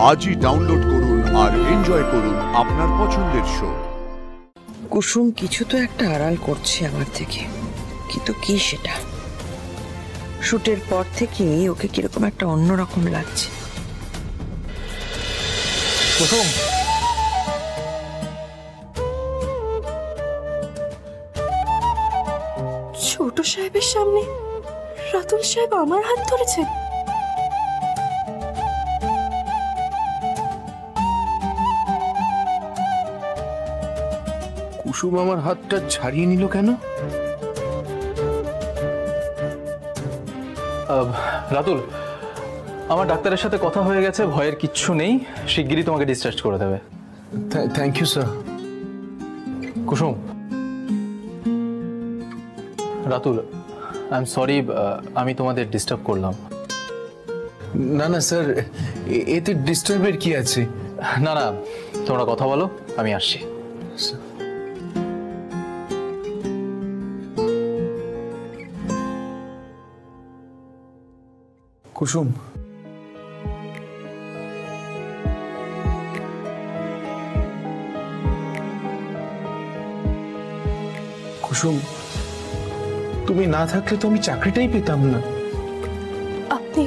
আজই ডাউনলোড করুন আর এনজয় করুন আপনার পছন্দের শো। কুসুম কিছু তো একটা আড়াল করছে আমার থেকে, কিন্তু কি সেটা? শুটের পর থেকে ওকে কিরকম একটা অন্যরকম লাগছে। কুসুম, ছোট সাহেবের সামনে রাতুল সাহেব আমার হাত ধরেছেন। কুসুম আমার হাতটা ছাড়িয়ে নিল কেন? রাতুল, আমার ডাক্তারের সাথে কথা হয়ে গেছে, ভয়ের কিচ্ছু নেই, শিগগিরই তোমাকে ডিসচার্জ করে দেবে। Thank you sir. Kusum, Ratul, I am sorry, আমি তোমাদের ডিস্টার্ব করলাম। না না স্যার, এতে ডিস্টার্বের কি আছে? না না, তোমরা কথা বলো, আমি আসছি। কুসুম, কুসুম, তুমি না থাকলে তো আমি চাকরিটাই পেতাম না। আপনি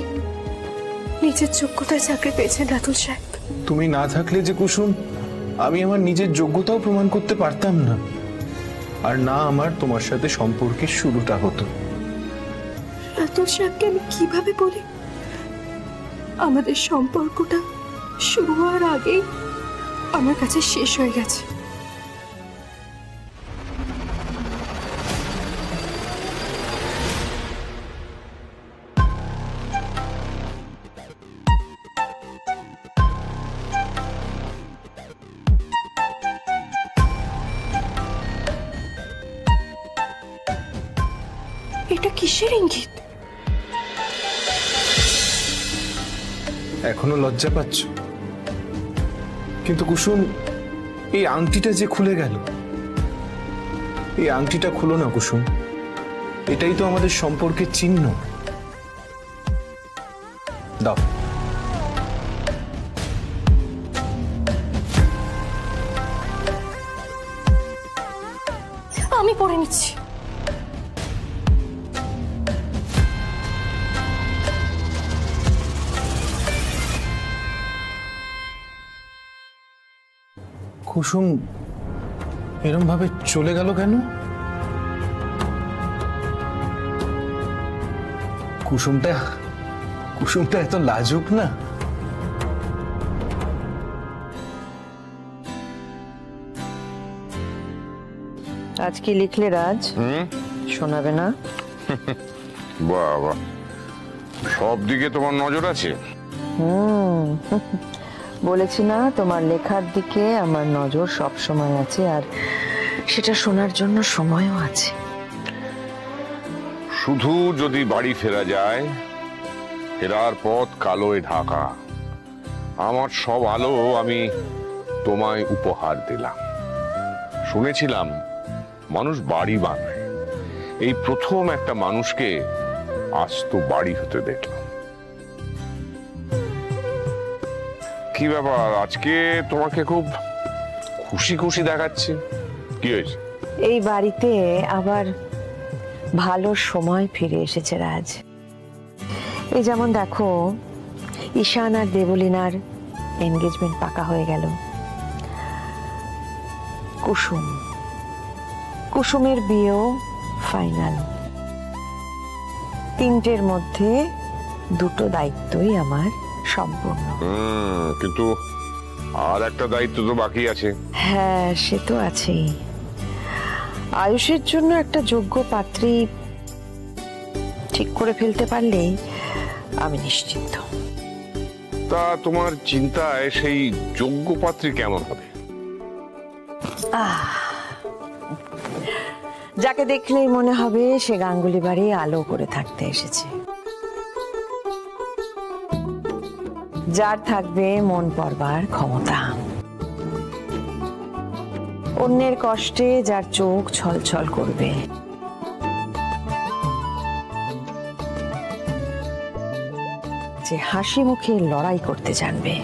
নিজের যোগ্যতায় চাকরি পেয়েছেন রাতুল সাহেব। তুমি না থাকলে যে কুসুম আমি আমার নিজের যোগ্যতাও প্রমাণ করতে পারতাম না, আর না আমার তোমার সাথে সম্পর্কের শুরুটা হতো। রাতুল সাহেবকে আমি কিভাবে বলি আমাদের সম্পর্কটা শুরু হওয়ার আগেই আমার কাছে শেষ হয়ে গেছে। এটা কিসের ইঙ্গিত? এখনো লজ্জা পাচ্ছ? কিন্তু কুসুম, এই আংটিটা যে খুলে গেল, এই আংটিটা খুলো না কুসুম, এটাই তো আমাদের সম্পর্কের চিহ্ন। দাও। আমি পড়ে নিচ্ছি। কুসুম এরম ভাবে চলে গেল কেন? কুসুমটা এত লাজুক না। আজ কি লিখলে রাজ? শোনাবে না? বাবা, সব দিকে তোমার নজর আছে। বলেছি না, তোমার লেখার দিকে আমার নজর সব সময় আছে, আর সেটা শোনার জন্য সময়ও আছে। শুধু যদি বাড়ি ফেরা যায়, ফেরার পথ কালোয় ঢাকা। আমার সব আলো আমি তোমায় উপহার দিলাম। শুনেছিলাম মানুষ বাড়ি বানায়, এই প্রথম একটা মানুষকে আস্ত বাড়ি হতে দেখলাম। কি ব্যাপার, আজকে তোমাকে খুব খুশি খুশি দেখাচ্ছে, কি হয়েছে? এই বাড়িতে আবার ভালো সময় ফিরে এসেছে রাজ। এই যেমন দেখো, ঈশান আর দেবলীনার এনগেজমেন্ট পাকা হয়ে গেল। কুসুমের বিয়েও ফাইনাল। তিনটের মধ্যে দুটো দায়িত্বই আমার সম্পূর্ণ। কিন্তু আর একটা দায়িত্ব তো বাকি আছে। হ্যাঁ, সে তো আছেই। আয়ুষের জন্য একটা যোগ্য পাত্রী ঠিক করে ফেলতে পারলেই আমি নিশ্চিন্ত। তা তোমার চিন্তায় সেই যোগ্য পাত্রী কেমন হবে? যাকে দেখলেই মনে হবে সে গাঙ্গুলি বাড়ি আলো করে থাকতে এসেছে, যার থাকবে মন পড়বার ক্ষমতা, অন্যের কষ্টে যার চোখ ছলছল করবে, যে হাসি মুখে লড়াই করতে জানবে।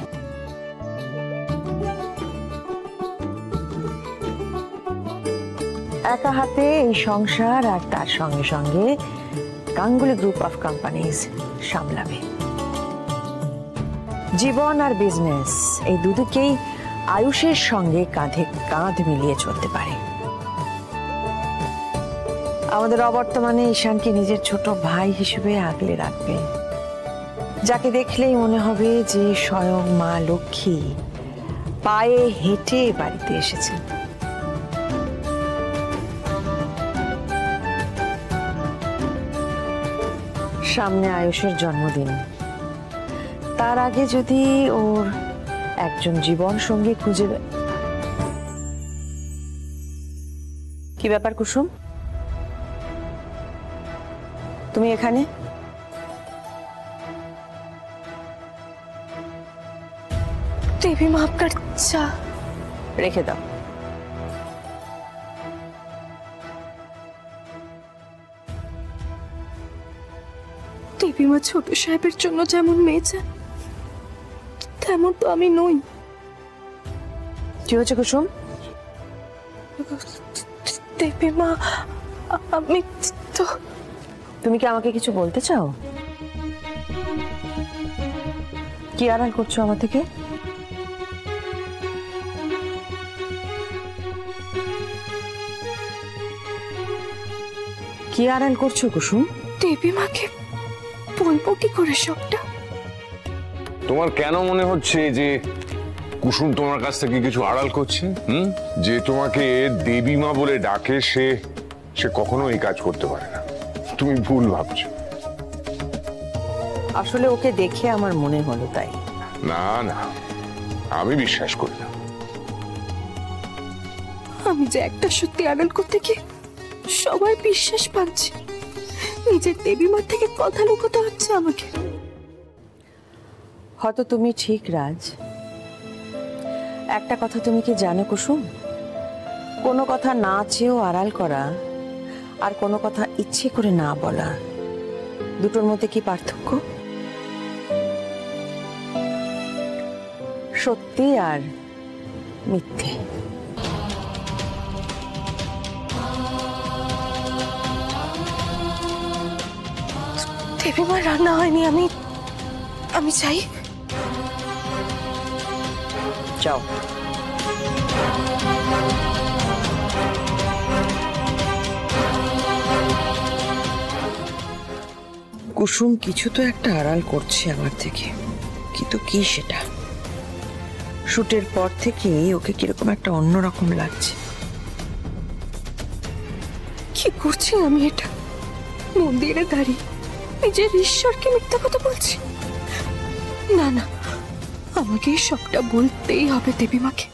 একা হাতে এই সংসার আর তার সঙ্গে সঙ্গে গাঙ্গুলি গ্রুপ অফ কোম্পানিজ সামলাবে। জীবন আর বিজনেস এই দুদিকেই আয়ুষের সঙ্গে কাঁধে কাঁধ মিলিয়ে চলতে পারে। আমাদের অবর্তমানে ঈশানকে নিজের ছোট ভাই হিসেবে আগলে রাখবে, যাকে দেখলেই মনে হবে যে স্বয়ং মা লক্ষ্মী পায়ে হেঁটে বাড়িতে এসেছেন। সামনে আয়ুষের জন্মদিন, তার আগে যদি ওর একজন জীবন সঙ্গী খুঁজে। কি ব্যাপার কুসুম, তুমি এখানে? দেবী মা আপনার চা রেখে দাও। দেবী মা ছোট সাহেবের জন্য যেমন মেয়ে চান, তেমন তো আমি নই। কি হচ্ছে কুসুম? দেবী মা, আমি তো। তুমি কি আমাকে কিছু বলতে চাও? কি আড়াল করছো আমার থেকে? কি আড়াল করছো কুসুম? দেবী মাকে বলবো কি করে সবটা? তোমার কেন মনে হচ্ছে যে কুসুম তোমার কাছ থেকে কিছু আড়াল করছে? যে তোমাকে দেবী মা বলে ডাকে সে কখনো এই কাজ করতে পারে না। তুমি ভুল ভাবছো। আসলে ওকে দেখে আমার মনে হলো তাই। না না, আমি বিশ্বাস করি না। আমি যে একটা সত্যি আড়াল করতে গিয়ে সবাই বিশ্বাস পাচ্ছে, নিজের দেবী মা থেকে কথা লুকোতে হচ্ছে আমাকে। হয়তো তুমি ঠিক রাজ। একটা কথা তুমি কি জানো কুসুম, কোনো কথা না চেয়েও আড়াল করা আর কোনো কথা ইচ্ছে করে না বলা, দুটোর মধ্যে কি পার্থক্য? সত্যি আর মিথ্যে। দেবী মা রান্না হয়নি, আমি চাই। যাও। কুসুম কিছু তো একটা আড়াল করছে আমার থেকে, কিন্তু কি সেটা? শুটের পর থেকে ওকে কিরকম একটা অন্যরকম লাগছে। কি করছি আমি এটা? মন্দিরে দাঁড়িয়ে নিজের ঈশ্বরকে মিথ্যা কথা বলছি? না না, আমাকে সবটা বলতেই হবে দেবী মাকে।